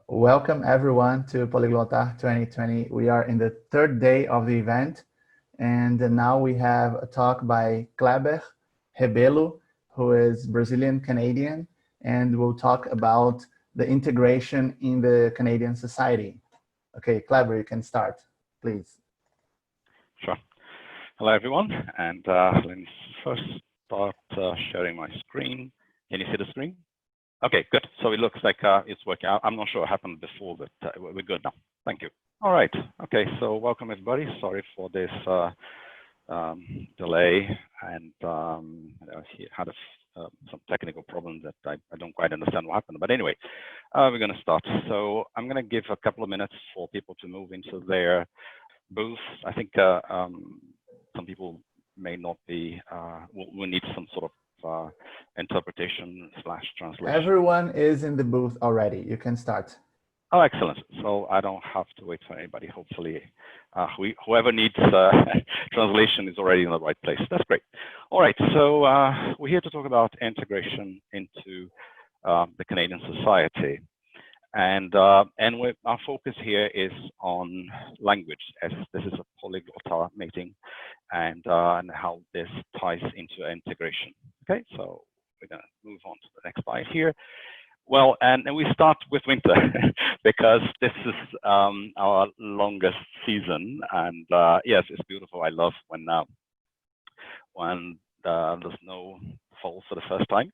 Welcome everyone to Poliglotar 2020. We are in the third day of the event, and now we have a talk by Kleber, Rebello, who is Brazilian Canadian, and we'll talk about the integration in the Canadian society. Okay, Kleber, you can start, please. Sure. Hello, everyone, and let me first start sharing my screen. Can you see the screen? Okay, good. So it looks like it's working out. I'm not sure what happened before, but we're good now. Thank you. All right. Okay, so welcome, everybody. Sorry for this delay, and I had some technical problems that I don't quite understand what happened. But anyway, we're going to start. So I'm going to give a couple of minutes for people to move into their booths. I think some people may not be, will need some sort of interpretation / translation. Everyone is in the booth already. You can start. Oh, excellent. So I don't have to wait for anybody. Hopefully, whoever needs translation is already in the right place. That's great. All right. So we're here to talk about integration into the Canadian society. And our focus here is on language, as this is a Poliglotar meeting, and how this ties into integration. Okay, so we're going to move on to the next slide here. Well, and we start with winter because this is our longest season, and yes, it's beautiful. I love when the snow falls for the first time.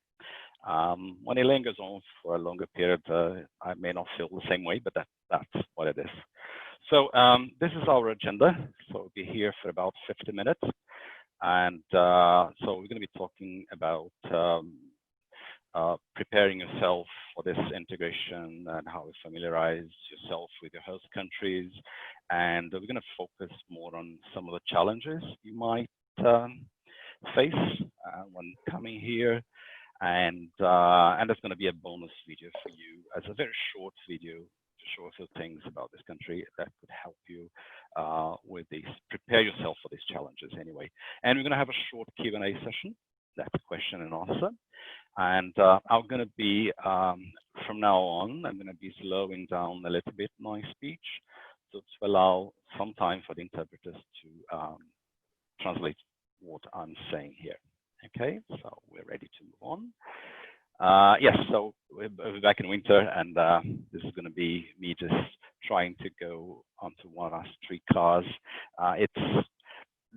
When it lingers on for a longer period, I may not feel the same way, but that's what it is. So this is our agenda. So we'll be here for about 50 minutes. And so we're going to be talking about preparing yourself for this integration and how to familiarize yourself with your host countries. And we're going to focus more on some of the challenges you might face when coming here. And there's going to be a bonus video for you as a very short video to show a few things about this country that could help you with these, prepare yourself for these challenges anyway. And we're going to have a short Q&A session. That's question and answer. And I'm going to be, from now on, I'm going to be slowing down a little bit my speech to allow some time for the interpreters to translate what I'm saying here. Okay, so we're ready to move on. Yes, so we're back in winter, and this is going to be me just trying to go onto one of our streetcars.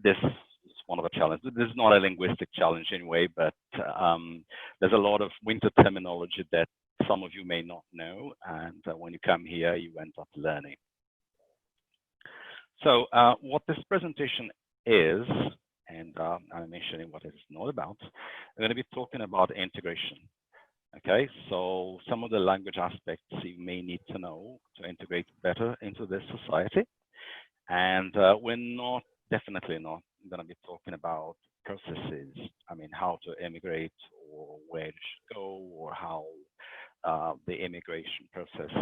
This is one of the challenges. This is not a linguistic challenge anyway, but there's a lot of winter terminology that some of you may not know, and when you come here, you end up learning. So what this presentation is, and I'm mentioning what it's not about. We're going to be talking about integration. Okay, so some of the language aspects you may need to know to integrate better into this society. And we're definitely not going to be talking about processes. I mean, how to immigrate or where you should go or how the immigration process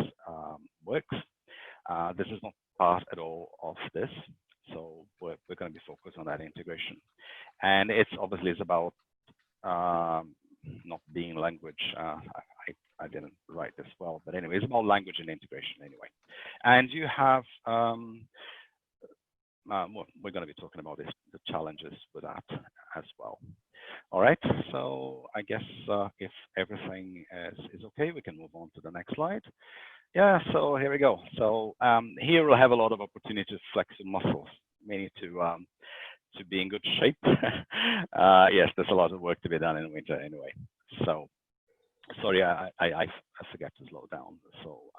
works. This is not part at all of this. So we're going to be focused on that integration. And it's obviously about not being language. I didn't write this well, but anyway, it's about language and integration anyway. And you have, we're going to be talking about the challenges with that as well. All right, so I guess if everything is okay, we can move on to the next slide. Yeah, so here we go. So here we'll have a lot of opportunity to flex your muscles, meaning to be in good shape. Yes, there's a lot of work to be done in winter anyway. So sorry, I forgot to slow down. So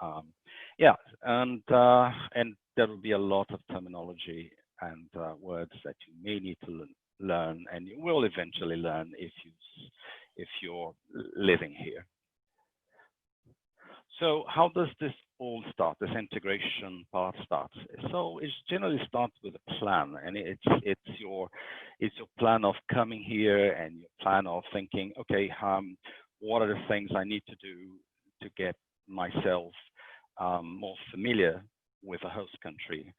yeah, and there will be a lot of terminology and words that you may need to learn, and you will eventually learn if you're living here. So how does this all start, this integration part start? So it generally starts with a plan, and it's your plan of coming here and your plan of thinking, okay, what are the things I need to do to get myself more familiar with a host country.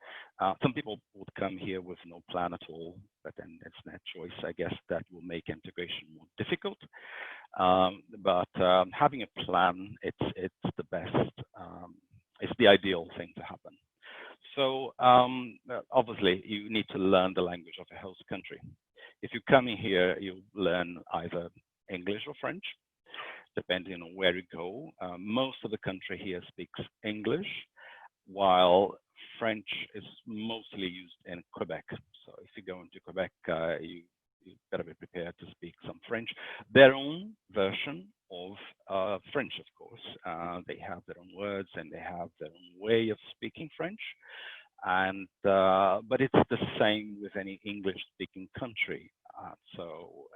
Some people would come here with no plan at all, but then it's their choice. I guess that will make integration more difficult. But having a plan, it's the best the ideal thing to happen. So obviously, you need to learn the language of your host country. If you come in here, you learn either English or French, depending on where you go. Most of the country here speaks English, while French is mostly used in Quebec. So if you go into Quebec, you better be prepared to speak some French. Their own version of French, of course. They have their own words and they have their own way of speaking French. And but it's the same with any English-speaking country. So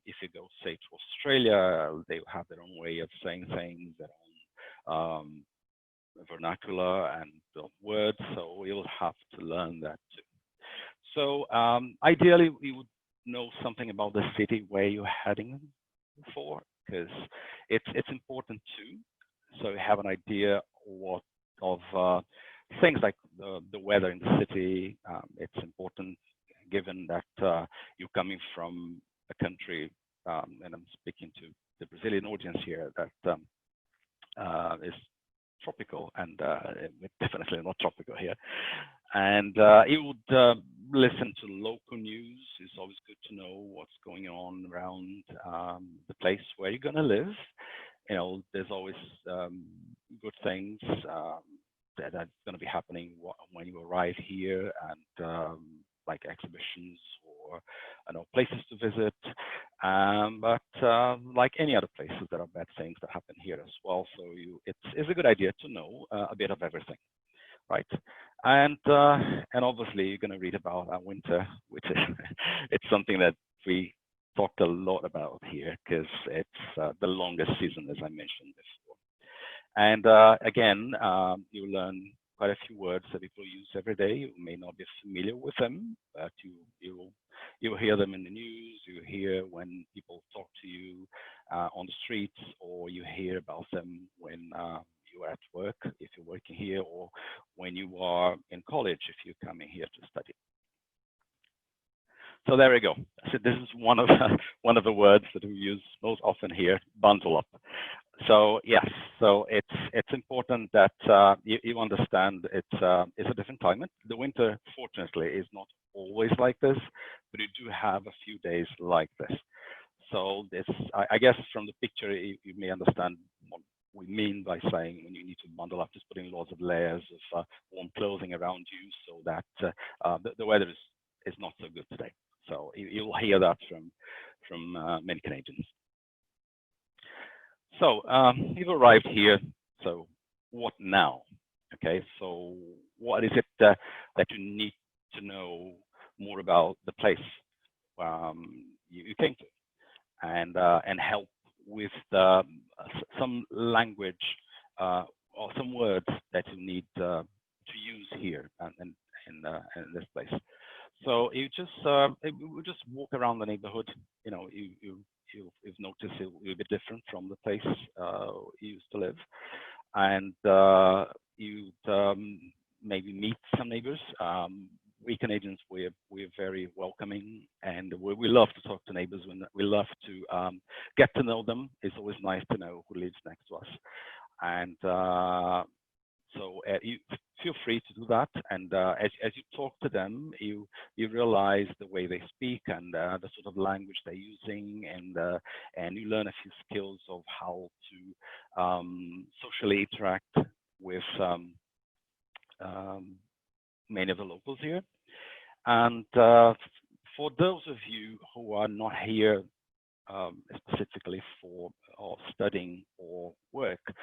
if you go, say, to Australia, they have their own way of saying things, their own vernacular and words. So you'll have to learn that too. So ideally, you would know something about the city where you're heading for, because it's important too. So you have an idea of things like the weather in the city. It's important, given that you're coming from a country, and I'm speaking to the Brazilian audience here, that is tropical, and it's definitely not tropical here. And you would listen to local news. It's always good to know what's going on around the place where you're going to live. You know, there's always good things that are going to be happening when you arrive here, and like exhibitions or places to visit. But like any other places, there are bad things that happen here as well. So it's a good idea to know a bit of everything, right? And obviously you're going to read about our winter, which is it's something that we talked a lot about here, because it's the longest season, as I mentioned before. And again, you learn quite a few words that people use every day. You may not be familiar with them, but you hear them in the news. You hear when people talk to you on the streets, or you hear about them when you are at work, if you're working here, or when you are in college, if you're coming here to study. So there we go. So this is one of the words that we use most often here: bundle up. So yes, so it's important that you understand it's a different climate. The winter, fortunately, is not always like this, but you do have a few days like this. So this, I guess, from the picture, you may understand what we mean by saying when you need to bundle up, just putting lots of layers of warm clothing around you, so that the weather is not so good today. So you'll hear that from many Canadians. So you've arrived here. So what now? Okay. So what is it that you need to know more about the place you came to, and help with some language or some words that you need to use here and in this place. So you just walk around the neighborhood. You know, you've noticed it will be different from the place you used to live, and you'd maybe meet some neighbors. We Canadians, we're very welcoming, and we love to talk to neighbors. We love to get to know them. It's always nice to know who lives next to us, and so you feel free to do that. And as you talk to them, you realize the way they speak and the sort of language they're using, and you learn a few skills of how to socially interact with many of the locals here. And for those of you who are not here specifically for studying or work,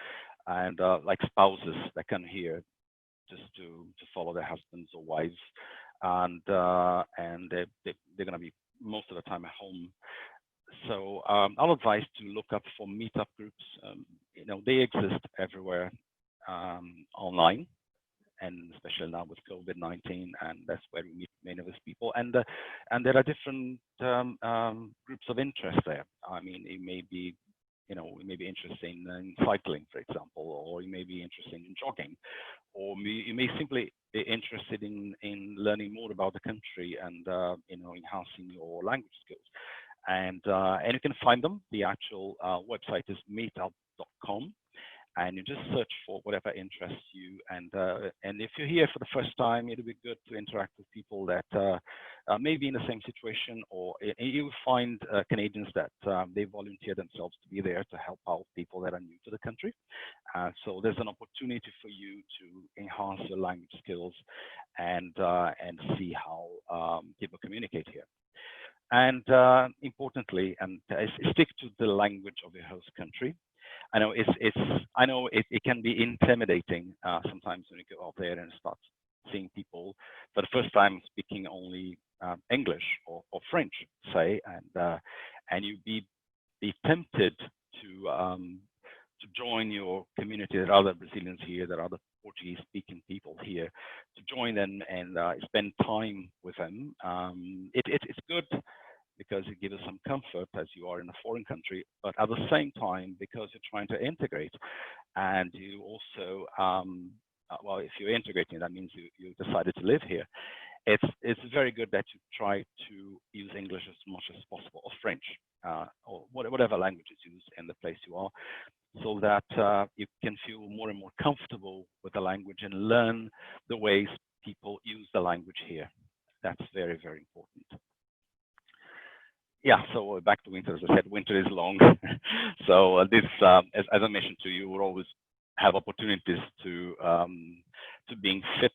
and like spouses that come here just to follow their husbands or wives, and they're going to be most of the time at home. So I'll advise to look up for meetup groups. You know, they exist everywhere online, and especially now with COVID-19, and that's where we meet many of these people. And there are different groups of interest there. I mean, it may be, you know, you may be interested in cycling, for example, or you may be interested in jogging, or you may simply be interested in learning more about the country and you know, enhancing your language skills. And you can find them. The actual website is meetup.com. and you just search for whatever interests you. And if you're here for the first time, it'll be good to interact with people that may be in the same situation, or you find Canadians that they volunteer themselves to be there to help out people that are new to the country. So there's an opportunity for you to enhance your language skills and see how people communicate here. And importantly, and stick to the language of your host country. I know it can be intimidating sometimes when you go out there and start seeing people for the first time speaking only English or French, say, and you be tempted to join your community. There are other Brazilians here, there are other Portuguese-speaking people here, to join them and spend time with them. It's good because it gives us some comfort as you are in a foreign country, but at the same time, because you're trying to integrate, and you also, well, if you're integrating, that means you decided to live here. It's very good that you try to use English as much as possible, or French, or whatever language is used in the place you are, so that you can feel more and more comfortable with the language and learn the ways people use the language here. That's very, very important. Yeah, so back to winter. As I said, winter is long. So this, as I mentioned to you, we'll always have opportunities to being fit,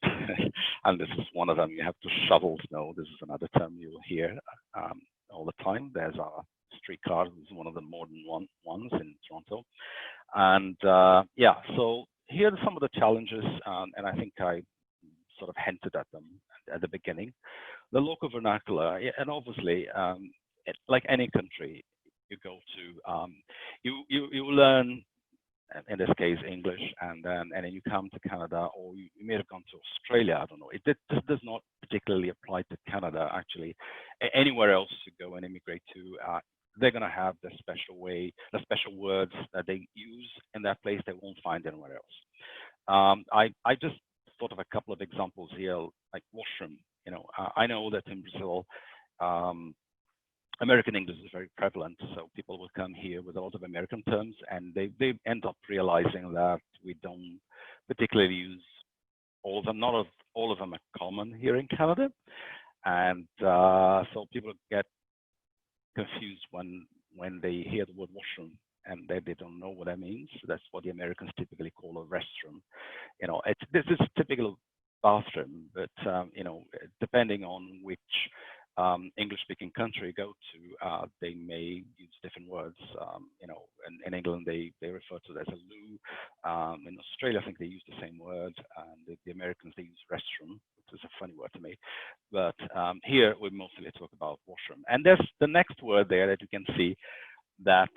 and this is one of them. You have to shovel snow. This is another term you'll hear all the time. There's a streetcar, this is one of the modern ones in Toronto, and yeah. So here are some of the challenges, and I think I sort of hinted at them at the beginning. The local vernacular, and obviously, like any country you go to, you learn, in this case, English, and then you come to Canada, or you may have gone to Australia. I don't know. This does not particularly apply to Canada, actually. Anywhere else you go and immigrate to, they're going to have the special way, the special words that they use in that place they won't find anywhere else. I just thought of a couple of examples here, like washroom. I know that in Brazil, American English is very prevalent, so people will come here with a lot of American terms, and they end up realizing that we don't particularly use all of them. Not all of them are common here in Canada, and so people get confused when they hear the word washroom, and they don't know what that means. That's what the Americans typically call a restroom. This is typical bathroom, but depending on which English-speaking country you go to, they may use different words. In England they refer to it as a loo. In Australia, I think they use the same word, and the Americans, they use restroom, which is a funny word to me. But here we mostly talk about washroom. And there's the next word there that you can see that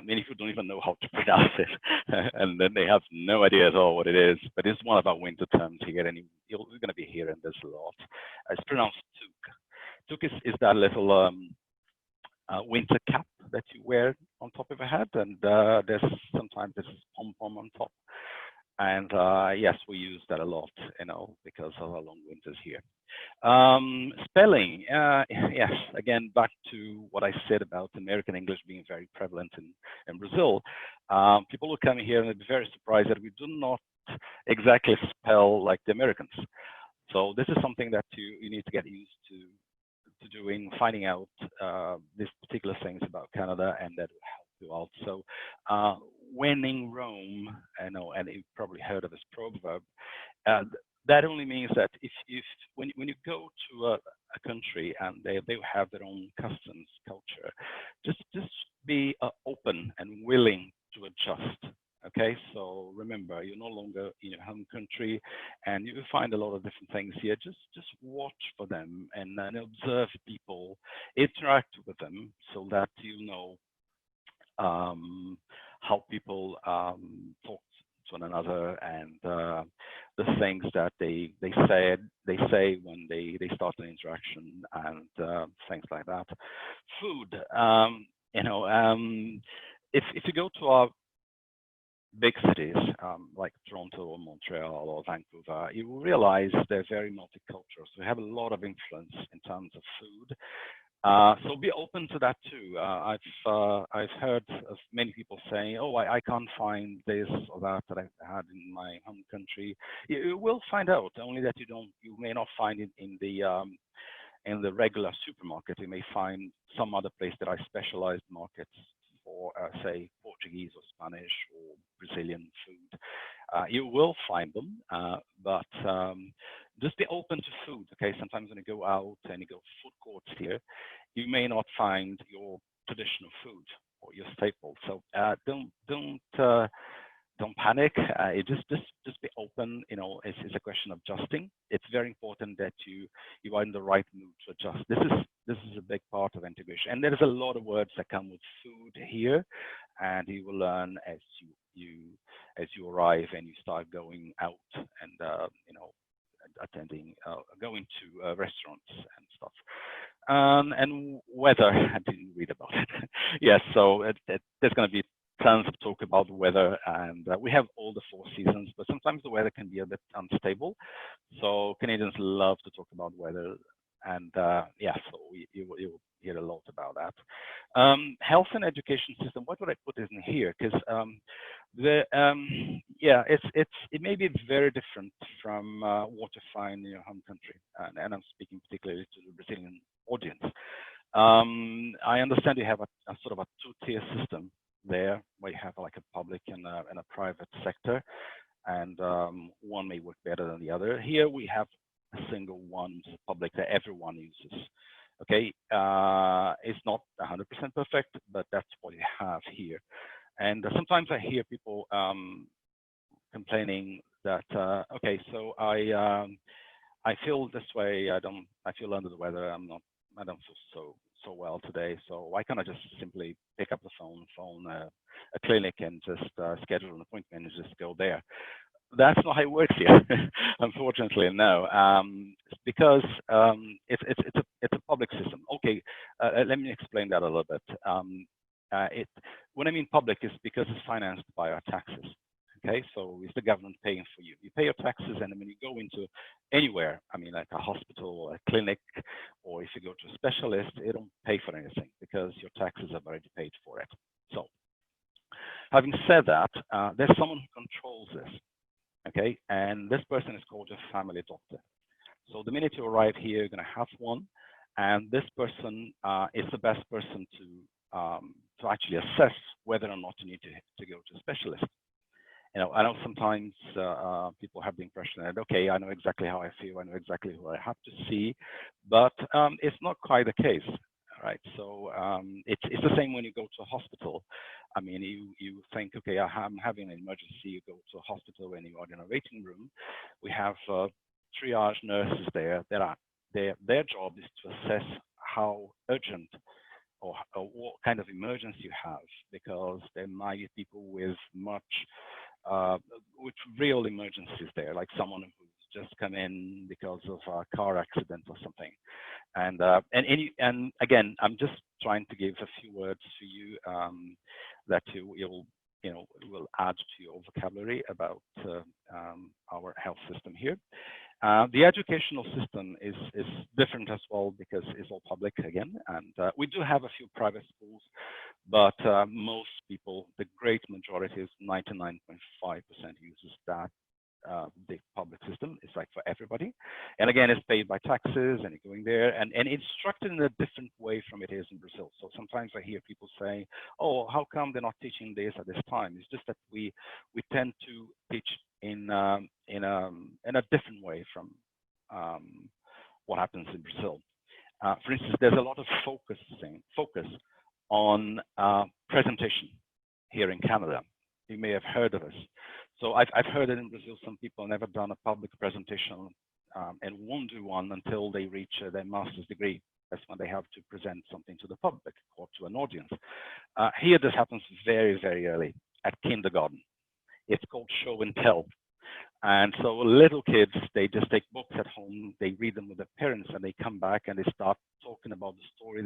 many people don't even know how to pronounce it, and then they have no idea at all what it is. But it's one of our winter terms here, and you're going to be hearing this a lot. It's pronounced toque. Toque is that little winter cap that you wear on top of your head, and there's sometimes this pom-pom on top. And yes, we use that a lot, because of our long winters here. Spelling, yes, again, back to what I said about American English being very prevalent in Brazil. People will come here and be very surprised that we do not exactly spell like the Americans. So this is something that you need to get used to doing, finding out these particular things about Canada, and that will help you out. So when in Rome, and you've probably heard of this proverb, that only means that if when you go to a country and they have their own customs, culture, just be open and willing to adjust. Okay, so remember, you're no longer in your home country, and you will find a lot of different things here. Just watch for them and observe people, interact with them, so that you know how people talk to one another, and the things that they say when they start an interaction, and things like that. Food, if you go to our big cities like Toronto or Montreal or Vancouver, you will realize they're very multicultural. So we have a lot of influence in terms of food. So be open to that too. I've heard of many people saying, "Oh, I can't find this or that that I've had in my home country." You will find out, only that you may not find it in the regular supermarket. You may find some other place that are specialized markets for, say, Portuguese or Spanish or Brazilian food. You will find them, but just be open to food. Okay, sometimes when you go out and you go to food courts here, you may not find your traditional food or your staples. So don't panic. Just be open. You know, it's a question of adjusting. It's very important that you are in the right mood to adjust. This is a big part of integration, and there's a lot of words that come with food here, and you will learn as you arrive and you start going out and attending, going to restaurants and stuff. And weather, I didn't read about it. Yes, so there's going to be tons of talk about weather, and we have all the four seasons, but sometimes the weather can be a bit unstable. So Canadians love to talk about weather, and yeah, so you'll hear a lot about that. Health and education system. What would I put in here? Because yeah, it may be very different from what you find in your home country, and I'm speaking particularly to the Brazilian audience. I understand you have a sort of a two-tier system there, where you have like a public and a private sector, and one may work better than the other. Here we have a single one, public, that everyone uses. Okay, it's not 100% perfect, but that's what you have here. And sometimes I hear people complaining that okay, so I feel this way. I feel under the weather. I don't feel so well today. So why can't I just simply pick up the phone a clinic and just schedule an appointment and just go there? That's not how it works here, unfortunately. No, because it's a public system. Okay, let me explain that a little bit. When I mean public, is because it's financed by our taxes. Okay, so it's the government paying for you. You pay your taxes, and when you go into anywhere, I mean, like a hospital, a clinic, or if you go to a specialist, they don't pay for anything because your taxes have already paid for it. So, having said that, there's someone who controls this. Okay, and this person is called a family doctor. So the minute you arrive here, you're going to have one, and this person is the best person to actually assess whether or not you need to go to a specialist. You know, I know sometimes people have the impression that, okay, I know exactly how I feel, I know exactly who I have to see, but it's not quite the case, right? So it's the same when you go to a hospital. I mean, you think, okay, I'm having an emergency. You go to a hospital when you are in a waiting room. We have triage nurses there that are their job is to assess how urgent or what kind of emergency you have, because there might be people with with real emergencies there, like someone who's just come in because of a car accident or something. And again, I'm just trying to give a few words to you that will add to your vocabulary about our health system here. The educational system is different as well because it's all public again, and we do have a few private schools, but most people, the great majority, is 99.5% uses that the public system. It's like for everybody, and again, it's paid by taxes, and you're going there, and it's structured in a different way from it is in Brazil. So sometimes I hear people say, "Oh, how come they're not teaching this at this time?" It's just that we tend to teach in a different way from what happens in Brazil. For instance, there's a lot of focus on presentation here in Canada. You may have heard of us. So I've heard that in Brazil, some people have never done a public presentation and won't do one until they reach their master's degree. That's when they have to present something to the public or to an audience. Here, this happens very, very early at kindergarten. It's called show and tell. And so little kids, they just take books at home, they read them with their parents, and they come back and they start talking about the story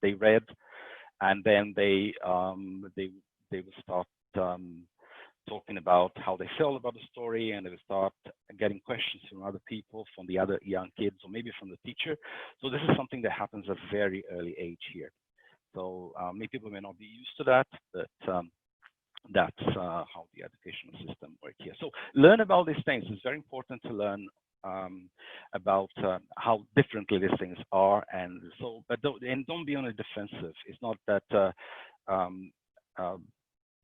they read, and then they will start talking about how they felt about the story, and they will start getting questions from other people, from the other young kids, or maybe from the teacher. So this is something that happens at a very early age here. So many people may not be used to that, but that's how the educational system works here. So learn about these things. It's very important to learn about how differently these things are, and so don't be on the defensive. It's not that um, uh,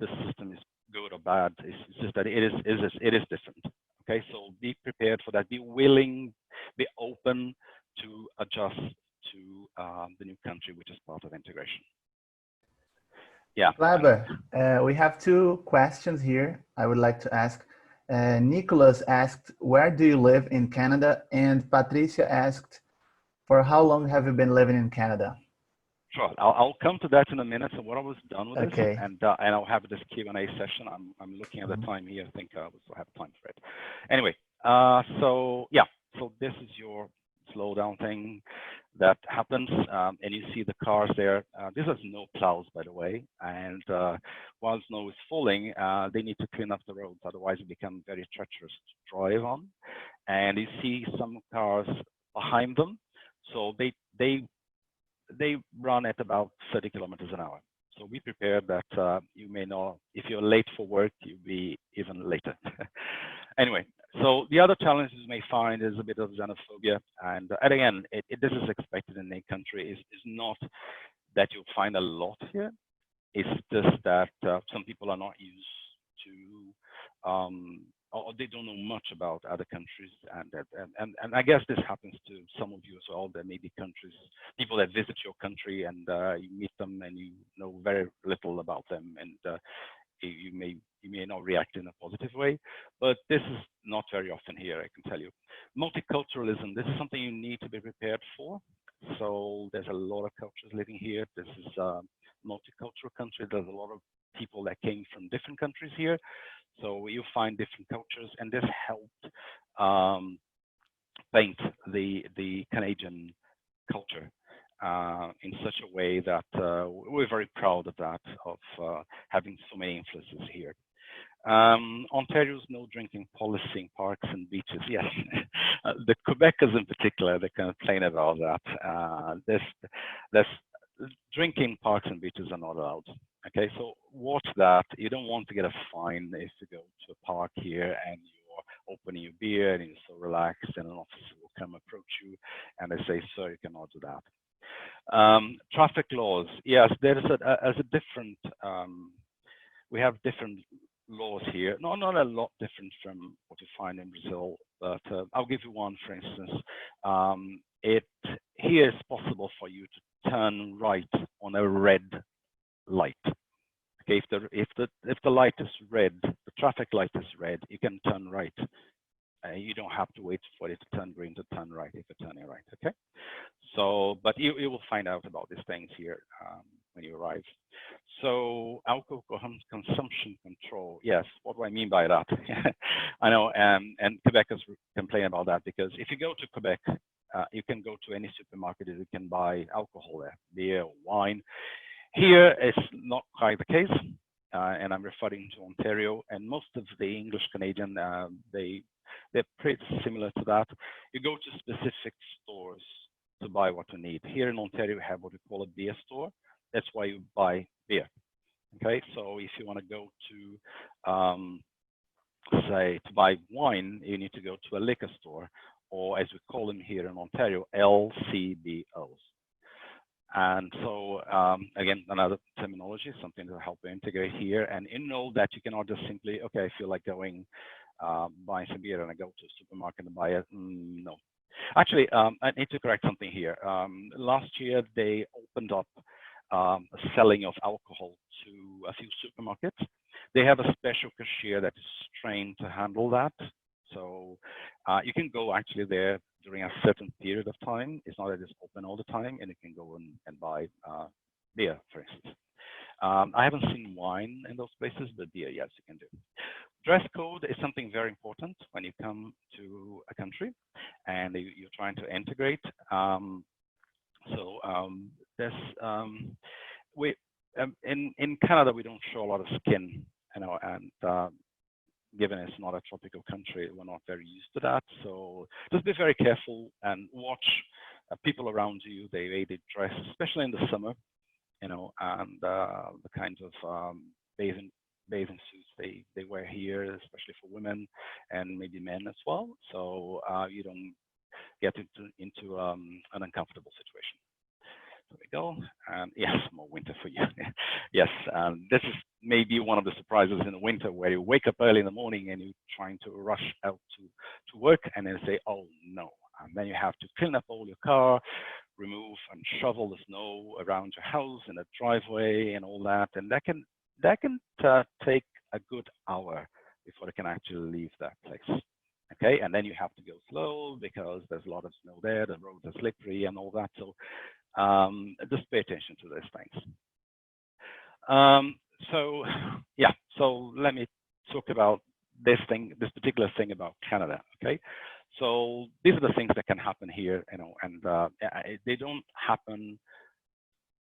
the system is good or bad. It's just that it is different. Okay, so be prepared for that. Be willing, be open to adjust to the new country, which is part of integration. Yeah. Kleber, we have two questions here I would like to ask. Nicholas asked, where do you live in Canada? And Patricia asked, for how long have you been living in Canada? Sure, I'll come to that in a minute. So what I was done with this, Okay. and I'll have this Q&A session. I'm looking at the time here. I think I will have time for it. Anyway, so yeah, so this is your slowdown thing that happens, and you see the cars there. This is snow plows, by the way, and while snow is falling, they need to clean up the roads, otherwise it becomes very treacherous to drive on. And you see some cars behind them, so they run at about 30 kilometers an hour. So be prepared that you may not, if you're late for work, you'll be even later. Anyway, so the other challenges you may find is a bit of xenophobia. And again, this is expected in a country. Is not that you'll find a lot here. It's just that some people are not used to or they don't know much about other countries, and I guess this happens to some of you as well. There may be countries, people that visit your country, and you meet them and you know very little about them, and you may not react in a positive way. But this is not very often here, I can tell you. Multiculturalism, this is something you need to be prepared for. So there's a lot of cultures living here. This is a multicultural country. There's a lot of people that came from different countries here. So you find different cultures, and this helped paint the Canadian culture in such a way that we're very proud of that, of having so many influences here. Ontario's no drinking policy in parks and beaches. Yes, the Quebecers in particular, they complain about that. This drinking parks and beaches are not allowed. Okay, so watch that. You don't want to get a fine if you go to a park here and you're opening your beer and you're so relaxed, and an officer will come approach you and they say, "Sir, you cannot do that." Traffic laws. Yes, there is a different. We have different laws here. Not a lot different from what you find in Brazil, but I'll give you one, for instance. It here is possible for you to turn right on a red light. Okay, if the light is red, the traffic light is red, you can turn right. You don't have to wait for it to turn green to turn right if you're turning right. Okay, so but you will find out about these things here when you arrive. So alcohol consumption control. Yes, what do I mean by that? I know, and Quebecers complain about that, because if you go to Quebec, you can go to any supermarket and you can buy alcohol there, beer or wine. Here, it's not quite the case, and I'm referring to Ontario, and most of the English Canadian, they're pretty similar to that. You go to specific stores to buy what you need. Here in Ontario, we have what we call a beer store. That's why you buy beer. Okay, so if you want to go to, say, to buy wine, you need to go to a liquor store, or as we call them here in Ontario, LCBOs. And so, again, another terminology, something to help you integrate here. And you know that you cannot just simply, okay, I feel like going, buying some beer and I go to a supermarket and buy it. No. Actually, I need to correct something here. Last year, they opened up selling of alcohol to a few supermarkets. They have a special cashier that is trained to handle that. So you can go actually there during a certain period of time. It's not that it's open all the time, and you can go and buy beer, for instance. I haven't seen wine in those places, but beer, yes, you can do. Dress code is something very important when you come to a country and you're trying to integrate. This we in Canada we don't show a lot of skin, you know, and given it's not a tropical country, we're not very used to that. So just be very careful and watch people around you, the way they dress, especially in the summer, you know, and the kinds of bathing suits they wear here, especially for women and maybe men as well. So you don't get into an uncomfortable situation. There we go. And yes, more winter for you. Yes, this is maybe one of the surprises in the winter where you wake up early in the morning and you're trying to rush out to work and then say, oh no. And then you have to clean up all your car, remove and shovel the snow around your house in a driveway and all that. And that can take a good hour before you can actually leave that place. Okay, and then you have to go slow because there's a lot of snow there, the roads are slippery and all that. So just pay attention to those things. So yeah, so let me talk about this particular thing about Canada. Okay, so these are the things that can happen here, you know, and they don't happen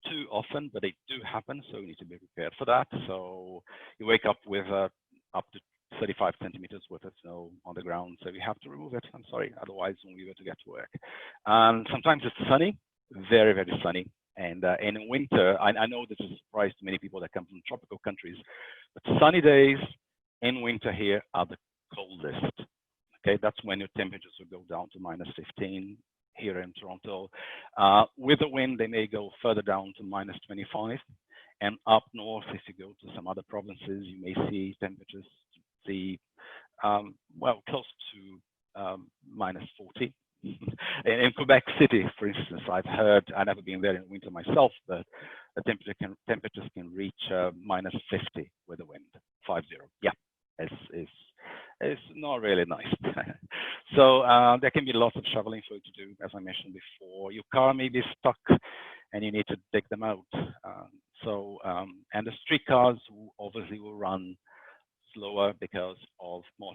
too often, but they do happen. So you need to be prepared for that. So you wake up with up to 35 centimeters worth of snow on the ground, so you have to remove it. I'm sorry, otherwise you won't be able to get to work. And sometimes it's sunny, very, very sunny. And in winter, I know this is a surprise to many people that come from tropical countries, but sunny days in winter here are the coldest. Okay, that's when your temperatures will go down to minus 15 here in Toronto. With the wind, they may go further down to minus 25. And up north, if you go to some other provinces, you may see temperatures well, close to minus 40. In Quebec City, for instance, I've heard, I've never been there in winter myself, but the temperatures can reach minus 50 with the wind, 50. Yeah, it's not really nice. So there can be lots of shoveling for you to do, as I mentioned before. Your car may be stuck and you need to dig them out. And the streetcars obviously will run more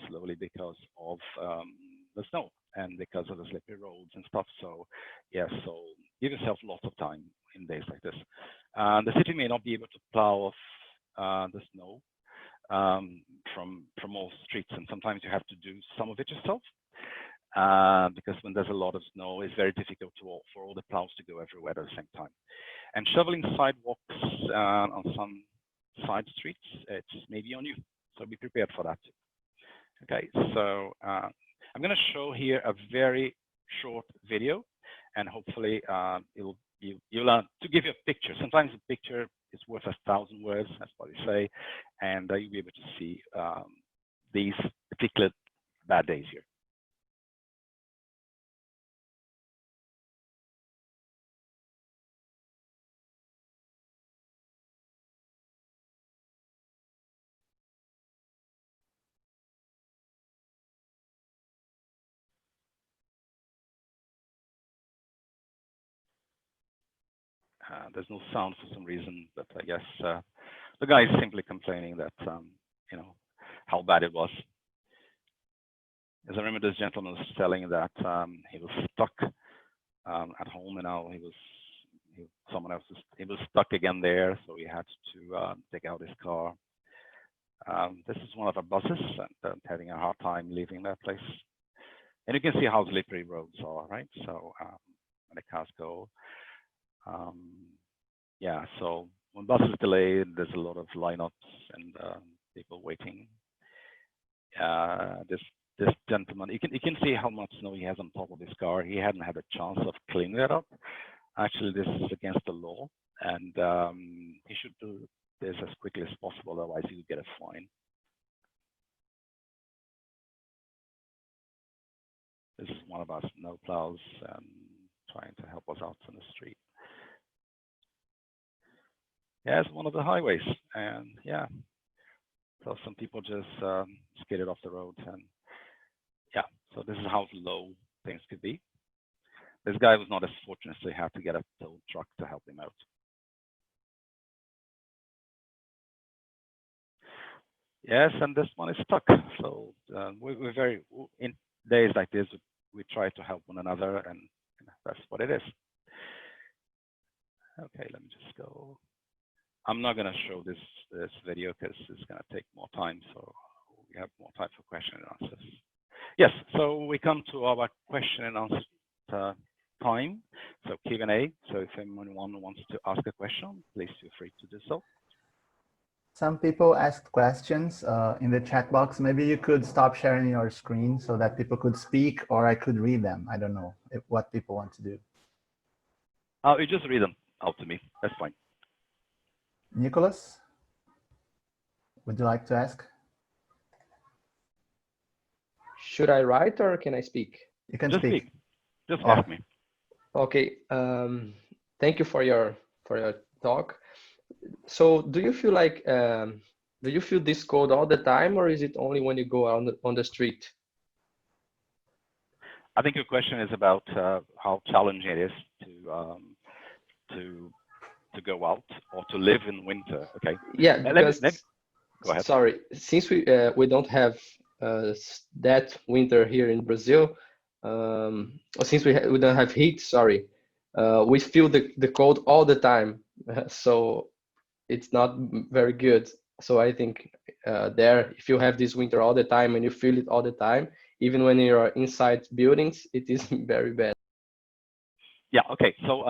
slowly because of the snow and because of the slippery roads and stuff. So yes, so give yourself lots of time in days like this. The city may not be able to plow off the snow from all streets, and sometimes you have to do some of it yourself because when there's a lot of snow, it's very difficult for all the plows to go everywhere at the same time. And shoveling sidewalks on some side streets, it's maybe on you. So be prepared for that. Okay, so I'm going to show here a very short video, and hopefully you'll to give you a picture. Sometimes a picture is worth 1,000 words, that's what they say, and you'll be able to see these particular bad days here. There's no sound for some reason, but I guess the guy is simply complaining that, you know, how bad it was. As I remember, this gentleman was telling that he was stuck at home, and now he was stuck again there, so he had to take out his car. This is one of our buses, and having a hard time leaving that place. And you can see how slippery roads are, right? So when the cars go. Yeah, so when bus is delayed, there's a lot of lineups and people waiting. This gentleman, you can see how much snow he has on top of his car. He hadn't had a chance of cleaning that up. Actually, this is against the law, and he should do this as quickly as possible, otherwise he would get a fine. This is one of our snow plows trying to help us out on the street. Yeah, it's one of the highways, and yeah, so some people just skidded off the road, and yeah, so this is how low things could be. This guy was not as fortunate, so he had to get a tow truck to help him out. Yes, and this one is stuck. So we're very, in days like this, we try to help one another, and that's what it is. Okay, let me just go. I'm not going to show this video because it's going to take more time, so we have more time for question and answers. Yes, so we come to our question and answer time. So Q&A. So if anyone wants to ask a question, please feel free to do so. Some people asked questions in the chat box. Maybe you could stop sharing your screen so that people could speak, or I could read them. I don't know what people want to do. You just read them out to me. That's fine. Nicholas, would you like to ask? Should I write or can I speak? You can just speak. Just ask me. Okay. Thank you for your talk. So do you feel like do you feel this cold all the time, or is it only when you go on the street? I think your question is about how challenging it is to go out or to live in winter. Okay. Yeah, because go ahead. Sorry, since we don't have that winter here in Brazil, or since we don't have heat, sorry, we feel the cold all the time. So it's not very good. So I think there, if you have this winter all the time and you feel it all the time, even when you're inside buildings, it is very bad. Yeah. Okay. So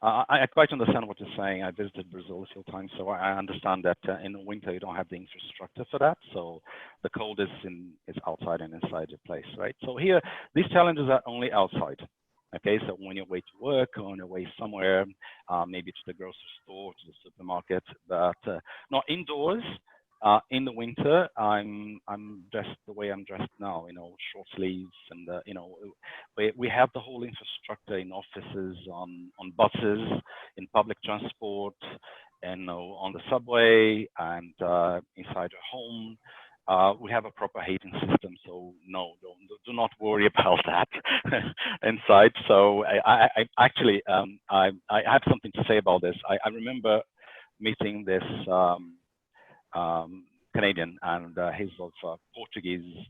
I quite understand what you're saying. I visited Brazil a few times, so I understand that in the winter you don't have the infrastructure for that. So the cold is outside and inside your place, right? So here, these challenges are only outside. Okay, so when you're away to work or on your way somewhere, maybe to the grocery store, to the supermarket, but not indoors. In the winter, I'm dressed the way I'm dressed now, you know, short sleeves, and you know, we have the whole infrastructure in offices, on buses, in public transport, and you know, on the subway, and inside your home. We have a proper heating system, so no, do not worry about that inside. So I actually I have something to say about this. I remember meeting this Canadian, and he's of Portuguese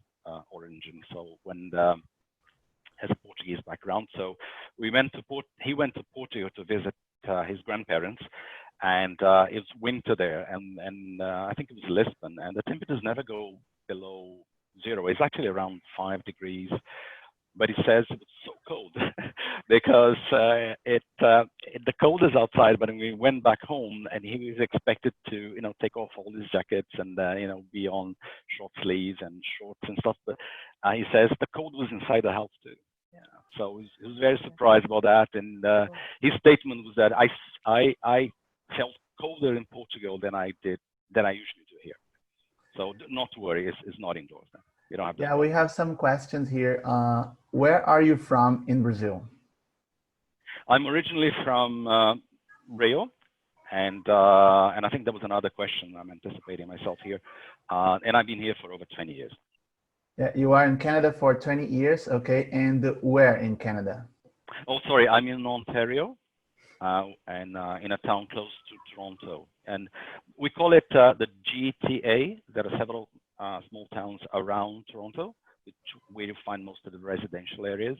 origin. So when has a Portuguese background, so he went to Portugal to visit his grandparents, and it's winter there, and I think it was Lisbon, and the temperatures never go below 0. It's actually around 5 degrees, but he says it was so cold because the cold is outside. But when we went back home, and he was expected to take off all his jackets and be on short sleeves and shorts and stuff. But he says the cold was inside the house too. Yeah. So he was very surprised about that, and his statement was that I felt colder in Portugal than I usually do here. So not to worry, it's not indoors now. You don't have to. Yeah, we have some questions here. Where are you from in Brazil? I'm originally from Rio, and I think there was another question I'm anticipating myself here, and I've been here for over 20 years. Yeah, you are in Canada for 20 years, okay, and where in Canada? Oh, sorry, I'm in Ontario, and in a town close to Toronto, and we call it the GTA. There are several small towns around Toronto, where you find most of the residential areas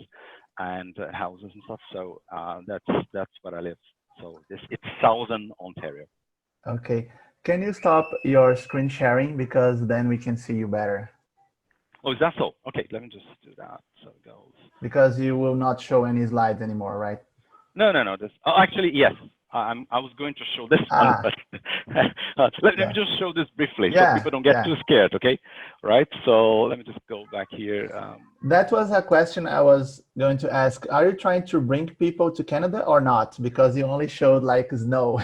and houses and stuff. So that's where I live. So it's southern Ontario. Okay, can you stop your screen sharing, because then we can see you better? Oh, is that so? Okay, let me just do that. So it goes. Because you will not show any slides anymore, right? No. Actually, yes. I was going to show this one, but let me just show this briefly, so people don't get too scared, okay? Right, so let me just go back here. That was a question I was going to ask. Are you trying to bring people to Canada or not? Because you only showed like snow.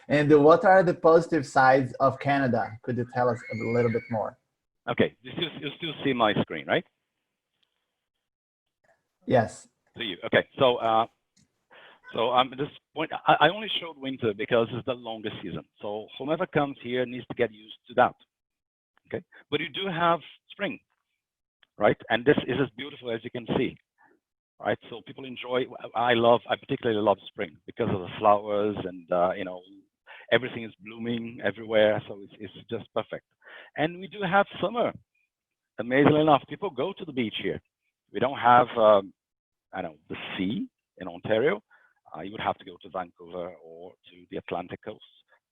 And what are the positive sides of Canada? Could you tell us a little bit more? Okay, you still see my screen, right? Yes. To you, okay. So I'm at this point, I only showed winter because it's the longest season. So whomever comes here needs to get used to that. Okay, but you do have spring, right? And this is as beautiful as you can see, right? So people enjoy. I particularly love spring because of the flowers, and everything is blooming everywhere. So it's just perfect. And we do have summer. Amazingly enough, people go to the beach here. We don't have the sea in Ontario. You would have to go to Vancouver or to the Atlantic coast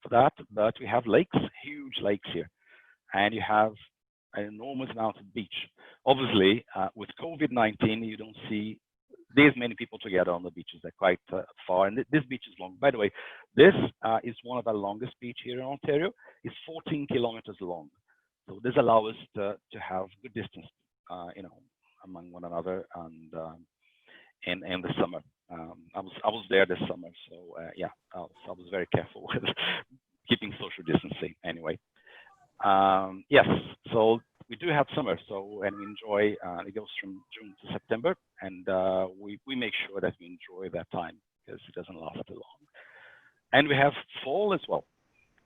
for that. But we have lakes, huge lakes here. And you have an enormous amount of beach. Obviously, with COVID-19, you don't see these many people together on the beaches. They're quite far, and this beach is long. By the way, this is one of the longest beach here in Ontario. It's 14 kilometers long. So this allows us to have good distance, you know, among one another, and in the summer. I was there this summer, so yeah, I was very careful with keeping social distancing. Anyway, yes, so we do have summer, so and we enjoy. It goes from June to September, and we make sure that we enjoy that time because it doesn't last too long. And we have fall as well.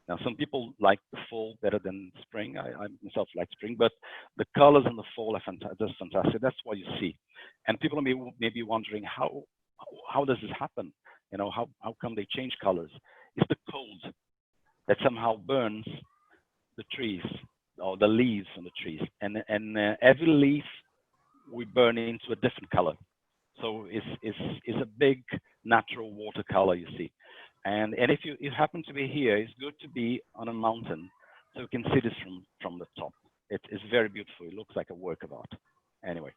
Now, some people like the fall better than spring. I myself like spring, but the colors in the fall are just fantastic. That's what you see. And people may be wondering, how does this happen? You know, how come they change colors? It's the cold that somehow burns the trees or the leaves on the trees. And every leaf we burn into a different color. So it's a big natural watercolor you see. And if you happen to be here, it's good to be on a mountain so you can see this from the top. It's very beautiful. It looks like a work of art. Anyway,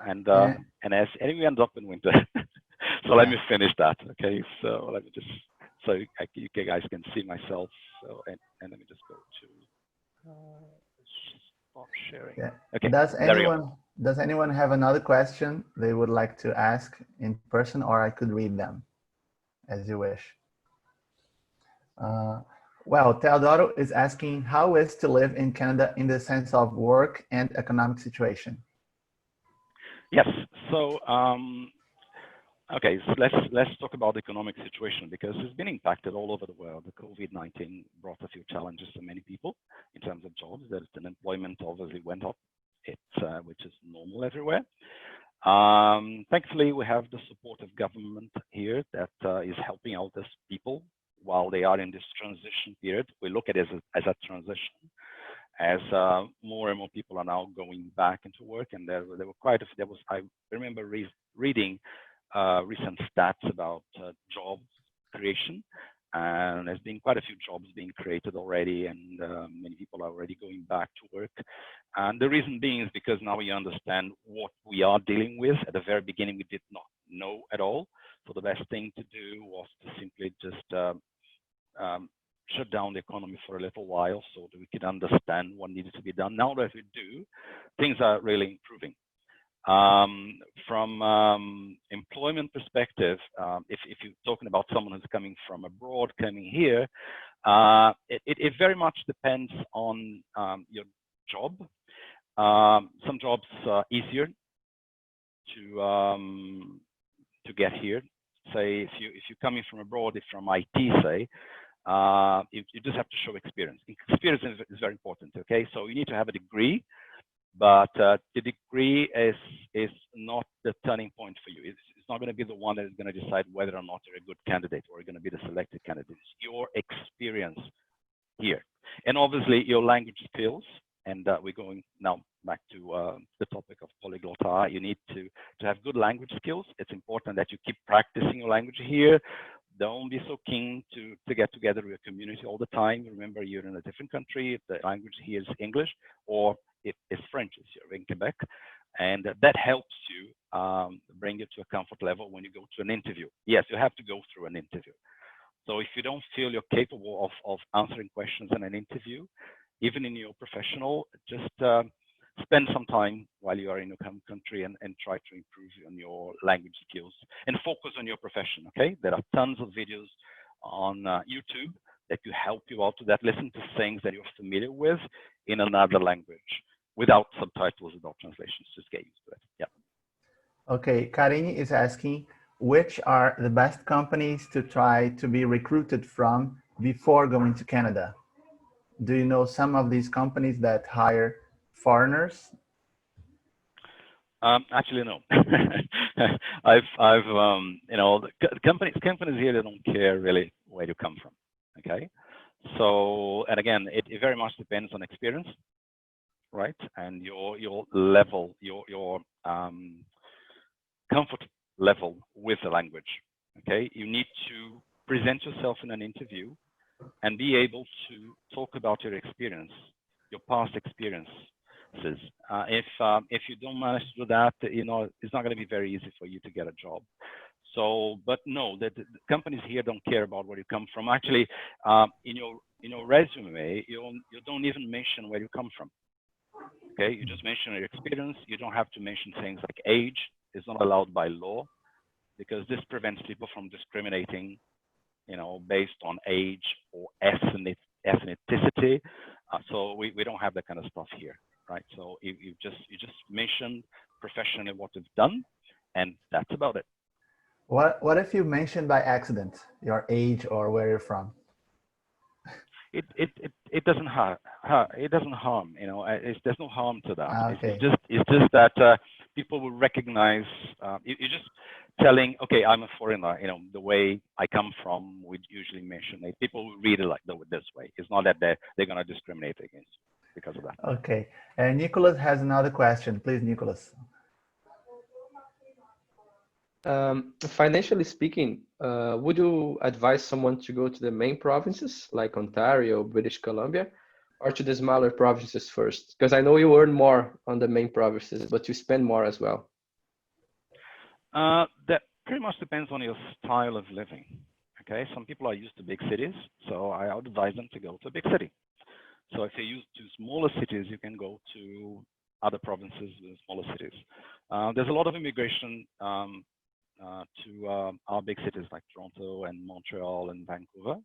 and as we end up in winter, so let me finish that. Okay, so let me just you guys can see myself. So and let me just go to stop sharing. Yeah. Okay. Does anyone have another question they would like to ask in person, or I could read them as you wish? Well, Teodoro is asking, how is to live in Canada in the sense of work and economic situation? Yes. So okay, so let's talk about the economic situation because it's been impacted all over the world. The COVID-19 brought a few challenges to many people in terms of jobs. That unemployment obviously went up, which is normal everywhere. Thankfully, we have the support of government here that is helping out these people while they are in this transition period. We look at it as a transition, as more and more people are now going back into work, and there were quite a few. I remember reading recent stats about job creation, and there's been quite a few jobs being created already, and many people are already going back to work. And the reason being is because now we understand what we are dealing with. At the very beginning, we did not know at all. So the best thing to do was to simply just shut down the economy for a little while so that we could understand what needed to be done. Now that we do, things are really improving. From employment perspective, if you're talking about someone who's coming from abroad, coming here, it very much depends on your job. Some jobs are easier to get here. Say if you're coming from abroad, if from IT, say, you just have to show experience. Experience is very important. Okay, so you need to have a degree. But the degree is not the turning point for you. It's not going to be the one that is going to decide whether or not you're a good candidate or you're going to be the selected candidate. It's your experience here. And obviously your language skills. And we're going now back to the topic of Poliglotar. You need to have good language skills. It's important that you keep practicing your language here. Don't be so keen to get together with your community all the time. Remember, you're in a different country. The language here is English, or it is French if you're in Quebec. And that helps you bring you to a comfort level when you go to an interview. Yes, you have to go through an interview. So if you don't feel you're capable of answering questions in an interview, even in your professional, just spend some time while you are in your country and try to improve on your language skills and focus on your profession, okay? There are tons of videos on YouTube that can help you out to that. Listen to things that you're familiar with in another language without subtitles, without translations. Just get used to it, yeah. Okay, Karini is asking, which are the best companies to try to be recruited from before going to Canada? Do you know some of these companies that hire foreigners? Actually, no. I've you know, the companies here, they don't care really where you come from. Okay, so and again, it very much depends on experience, right? And your level, your comfort level with the language. Okay, you need to present yourself in an interview and be able to talk about your experience your past experiences. If you don't manage to do that, it's not going to be very easy for you to get a job. So, but no, the companies here don't care about where you come from. Actually, in your resume, you don't even mention where you come from. Okay, you just mention your experience. You don't have to mention things like age. It's not allowed by law, because this prevents people from discriminating, based on age or ethnicity. So we don't have that kind of stuff here, right? So you just mentioned professionally what you've done, and that's about it. What if you mentioned by accident your age or where you're from? It doesn't harm. It doesn't harm. There's no harm to that. Okay. It's just that people will recognize. You're just telling, okay, I'm a foreigner. The way I come from, we usually mention it. People will read it like this way. It's not that they're going to discriminate against you because of that. Okay. And Nicholas has another question. Please, Nicholas. Financially speaking, would you advise someone to go to the main provinces like Ontario, British Columbia, or to the smaller provinces first? Because I know you earn more on the main provinces, but you spend more as well. That pretty much depends on your style of living. Okay, some people are used to big cities, so I would advise them to go to a big city. So if you're used to smaller cities, you can go to other provinces with smaller cities. There's a lot of immigration to our big cities like Toronto and Montreal and Vancouver.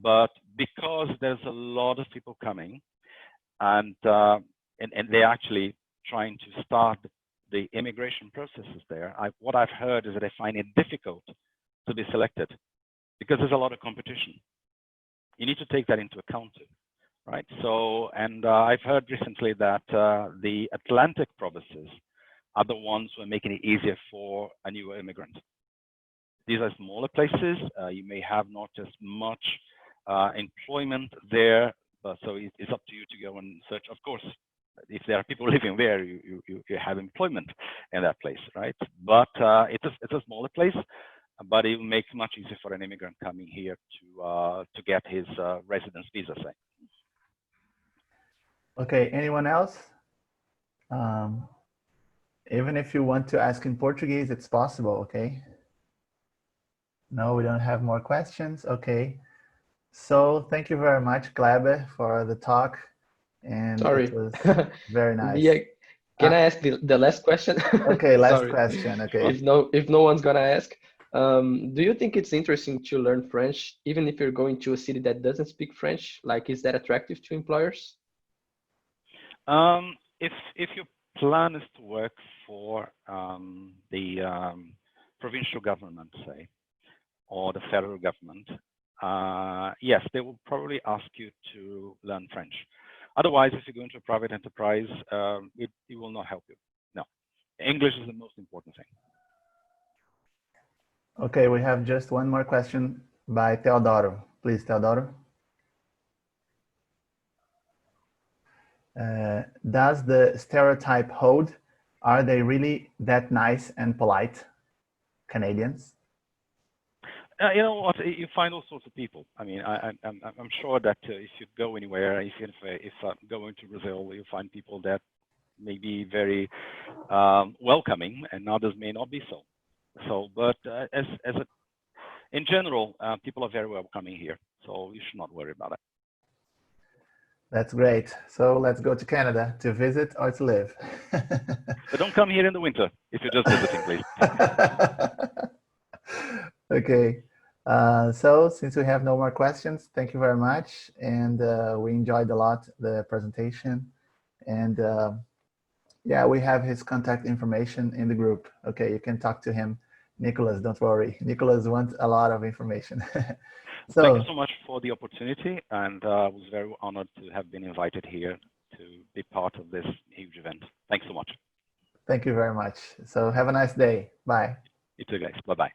But because there's a lot of people coming, and they're actually trying to start the immigration processes there, what I've heard is that they find it difficult to be selected because there's a lot of competition. You need to take that into account too, right? So, and I've heard recently that the Atlantic provinces are the ones who are making it easier for a new immigrant. These are smaller places. You may have not as much employment there, but so it's up to you to go and search. Of course, if there are people living there, you have employment in that place, right? But it's a smaller place, but it will make it much easier for an immigrant coming here to get his residence visa, say. Okay, anyone else? Even if you want to ask in Portuguese, it's possible, okay? No, we don't have more questions. Okay. So thank you very much, Kleber, for the talk. And Sorry. it was very nice. Yeah. Can I ask the last question? Okay, last Sorry. question. Okay. If no one's gonna ask, do you think it's interesting to learn French, even if you're going to a city that doesn't speak French? Like, is that attractive to employers? If your plan is to work for the provincial government, say, or the federal government, yes, they will probably ask you to learn French. Otherwise, if you go into a private enterprise, it will not help you. No, English is the most important thing. Okay, we have just one more question by Teodoro. Please, Teodoro. Does the stereotype hold? Are they really that nice and polite, Canadians? You know what? You find all sorts of people. I mean, I'm sure that if you go anywhere, if going to Brazil, you find people that may be very welcoming, and others may not be so. So, but in general, people are very welcoming here, so you should not worry about it. That's great. So let's go to Canada to visit or to live. But don't come here in the winter if you're just visiting, please. Okay. So since we have no more questions, thank you very much. And we enjoyed a lot the presentation. And yeah, we have his contact information in the group. Okay, you can talk to him. Nicholas, don't worry. Nicholas wants a lot of information. So, thank you so much for the opportunity, and I was very honored to have been invited here to be part of this huge event. Thanks so much. Thank you very much. So have a nice day. Bye. You too, guys. Bye-bye.